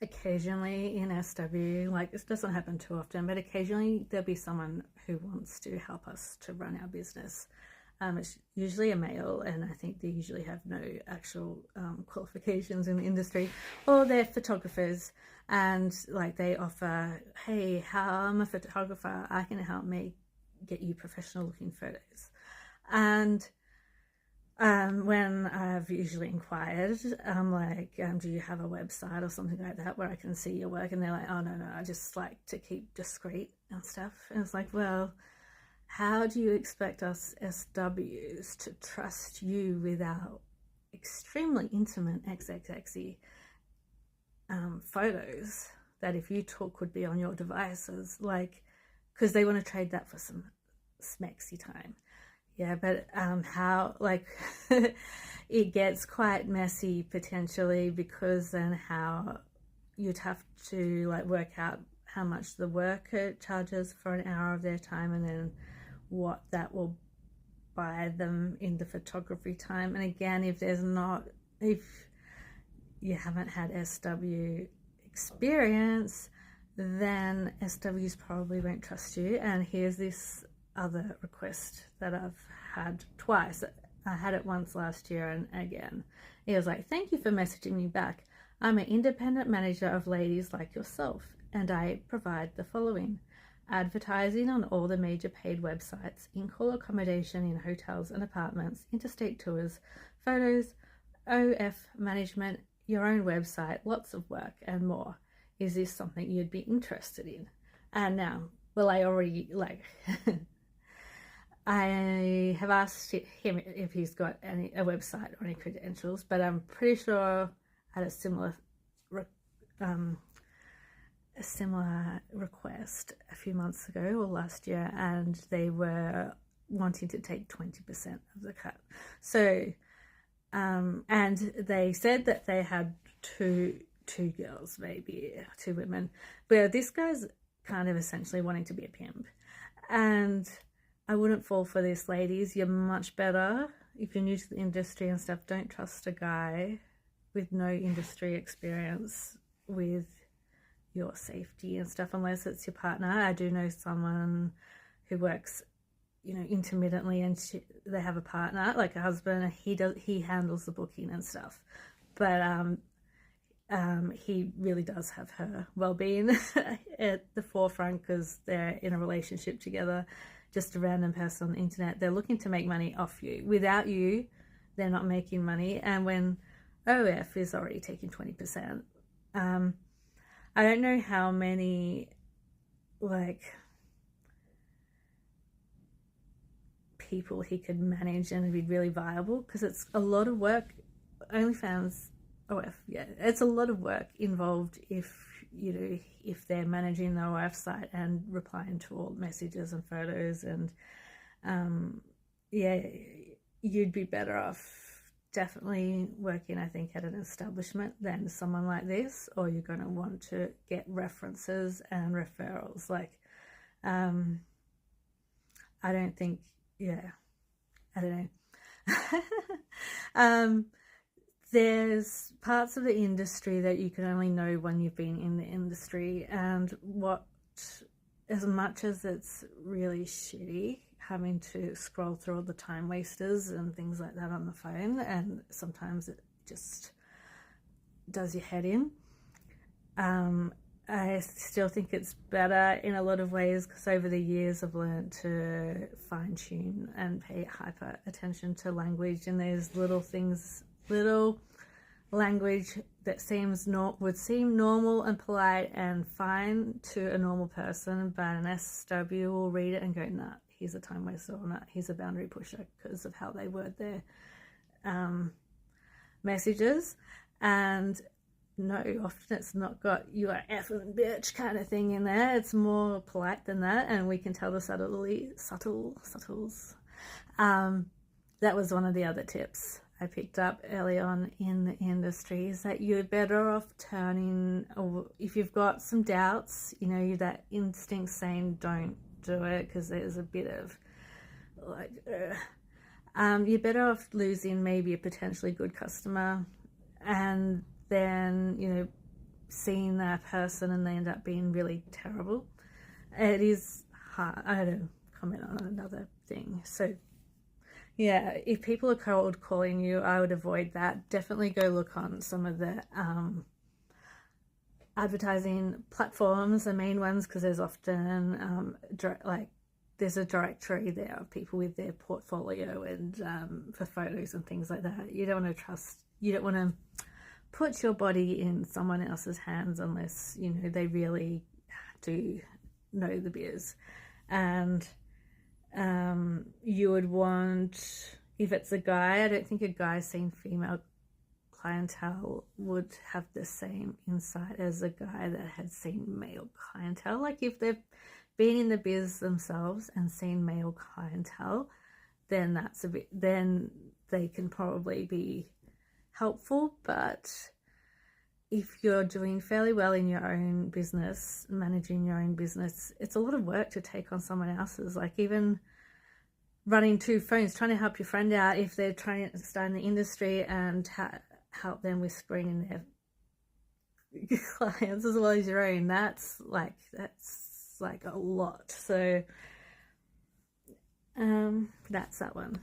occasionally in SW, like this doesn't happen too often, but occasionally there'll be someone who wants to help us to run our business. It's usually a male, and I think they usually have no actual qualifications in the industry, or they're photographers, and like they offer, hey, I'm a photographer, I can help me get you professional looking photos. And when I've usually inquired, I'm like, do you have a website or something like that where I can see your work? And they're like, oh, no, I just like to keep discreet and stuff. And it's like, well, how do you expect us SWs to trust you with our extremely intimate XXXy photos that if you took would be on your devices? Like, because they want to trade that for some smexy time. Yeah, but how, like, it gets quite messy potentially, because then how you'd have to like work out how much the worker charges for an hour of their time, and then what that will buy them in the photography time. And again, if you haven't had SW experience, then SWs probably won't trust you. And here's this other request that I've had twice. I had it once last year, and again it was like, thank you for messaging me back. I'm an independent manager of ladies like yourself, and I provide the following: advertising on all the major paid websites, in-call accommodation in hotels and apartments, interstate tours, photos, OF management, your own website, lots of work and more. Is this something you'd be interested in? And now, well, I already like I have asked him if he's got a website or any credentials, but I'm pretty sure I had a similar request a few months ago or last year, and they were wanting to take 20% of the cut. So, and they said that they had two girls, maybe two women, but this guy's kind of essentially wanting to be a pimp. And I wouldn't fall for this, ladies. You're much better, if you're new to the industry and stuff, don't trust a guy with no industry experience with your safety and stuff, unless it's your partner. I do know someone who works, intermittently, and they have a partner, like a husband, and he handles the booking and stuff. But he really does have her well-being at the forefront, because they're in a relationship together. Just a random person on the internet. They're looking to make money off you. Without you, they're not making money. And when OF is already taking 20%, I don't know how many people he could manage and be really viable, because it's a lot of work. OnlyFans, OF, yeah, it's a lot of work involved if they're managing the OF site and replying to all messages and photos. And yeah, you'd be better off definitely working, I think, at an establishment than someone like this, or you're going to want to get references and referrals. I don't think, I don't know. There's parts of the industry that you can only know when you've been in the industry, and as much as it's really shitty having to scroll through all the time wasters and things like that on the phone, and sometimes it just does your head in, I still think it's better in a lot of ways, because over the years I've learned to fine-tune and pay hyper attention to language, and there's little language that would seem normal and polite and fine to a normal person, but an SW will read it and go, nah, he's a time waster, or nah, he's a boundary pusher, because of how they word their messages. And no, often it's not got "you are effing bitch" kind of thing in there. It's more polite than that, and we can tell the subtles. That was one of the other tips I picked up early on in the industry, is that you're better off turning, or if you've got some doubts, that instinct saying don't do it, because there's a bit of you're better off losing maybe a potentially good customer, and then seeing that person and they end up being really terrible. It is hard. I had to comment on another thing. So yeah, if people are cold calling you, I would avoid that. Definitely go look on some of the advertising platforms, the main ones, because there's often there's a directory there of people with their portfolio and for photos and things like that. You don't want to put your body in someone else's hands unless, you know, they really do know the biz. And you would want, if it's a guy, I don't think a guy seeing female clientele would have the same insight as a guy that had seen male clientele. Like if they've been in the biz themselves and seen male clientele, then then they can probably be helpful. But if you're doing fairly well in your own business, managing your own business, it's a lot of work to take on someone else's. Like even running 2 phones, trying to help your friend out if they're trying to start in the industry, and help them with spring their clients as well as your own. That's like a lot. So that's that one.